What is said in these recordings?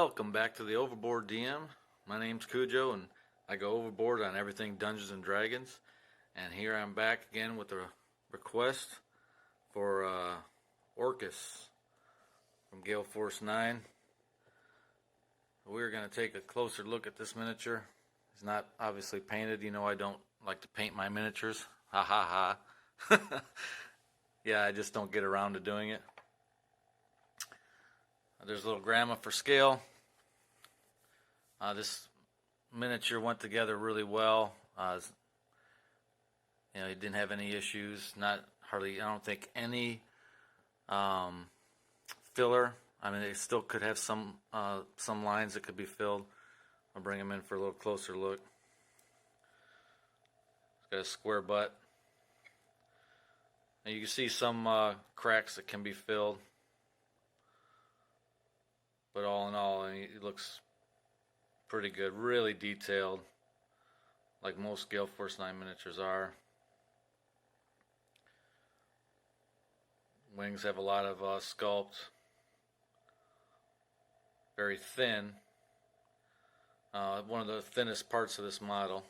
Welcome back to the Overboard DM. My name's Cujo and I go overboard on everything Dungeons and Dragons. And here I'm back again with a request for Orcus from Gale Force 9. We're going to take a closer look at this miniature. It's not obviously painted. You know I don't like to paint my miniatures. Ha ha ha. Yeah, I just don't get around to doing it. There's a little grandma for scale. This miniature went together really well. You know, he didn't have any issues. Not hardly. I don't think any filler. I mean, they still could have some lines that could be filled. I'll bring him in for a little closer look. He's got a square butt. And you can see some cracks that can be filled. But all in all, I mean, it looks pretty good. Really detailed, like most Gale Force 9 miniatures are. Wings have a lot of sculpt. Very thin. One of the thinnest parts of this model.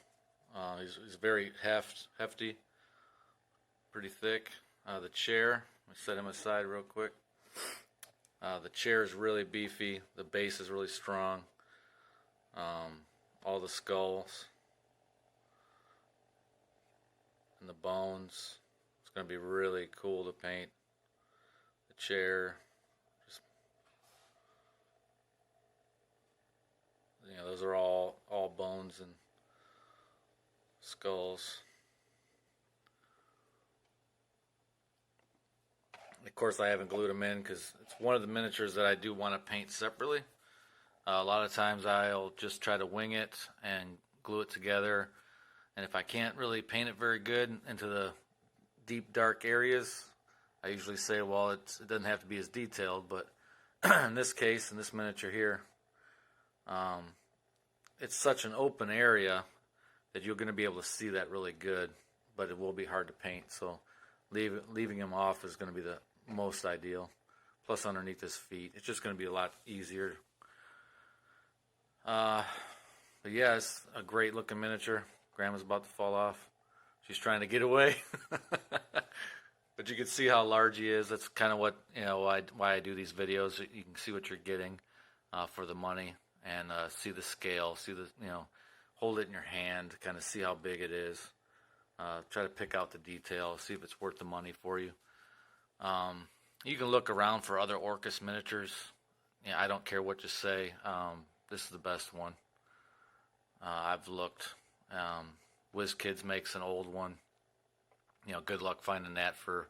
He's very hefty. Pretty thick. The chair, let me set him aside real quick. The chair is really beefy. The base is really strong. All the skulls and the bones. It's going to be really cool to paint. The chair, you know, those are all bones and skulls. Of course, I haven't glued them in because it's one of the miniatures that I do want to paint separately. A lot of times I'll just try to wing it and glue it together. And if I can't really paint it very good into the deep, dark areas, I usually say, well, it doesn't have to be as detailed. But in this case, in this miniature here, it's such an open area that you're going to be able to see that really good. But it will be hard to paint. So leaving him off is going to be the most ideal. Plus underneath his feet, it's just going to be a lot easier. But yeah, it's a great looking miniature. Grandma's about to fall off. She's trying to get away. But you can see how large he is. That's kind of what, you know, why I do these videos. You can see what you're getting for the money and see the scale, see the, you know, hold it in your hand, kind of see how big it is. Try to pick out the details, see if it's worth the money for you. You can look around for other Orcus miniatures. Yeah, I don't care what you say. This is the best one. I've looked. WizKids makes an old one. You know, good luck finding that for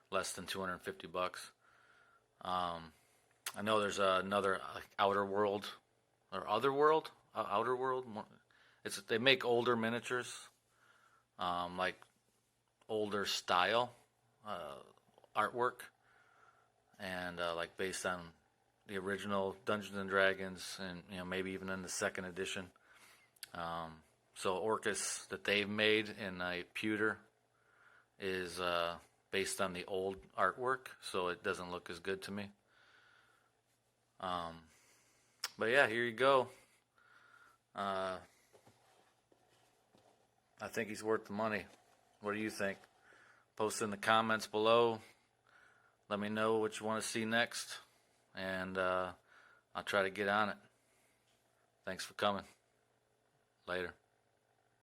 less than $250. I know there's another like Outer World or Outer World. They make older miniatures. Like older style artwork, and like based on the original Dungeons and Dragons, and you know maybe even in the second edition. So Orcus that they've made in a pewter is based on the old artwork, so it doesn't look as good to me. But yeah, here you go. I think he's worth the money. What do you think? Post in the comments below. Let me know what you want to see next. And I'll try to get on it. Thanks for coming. Later.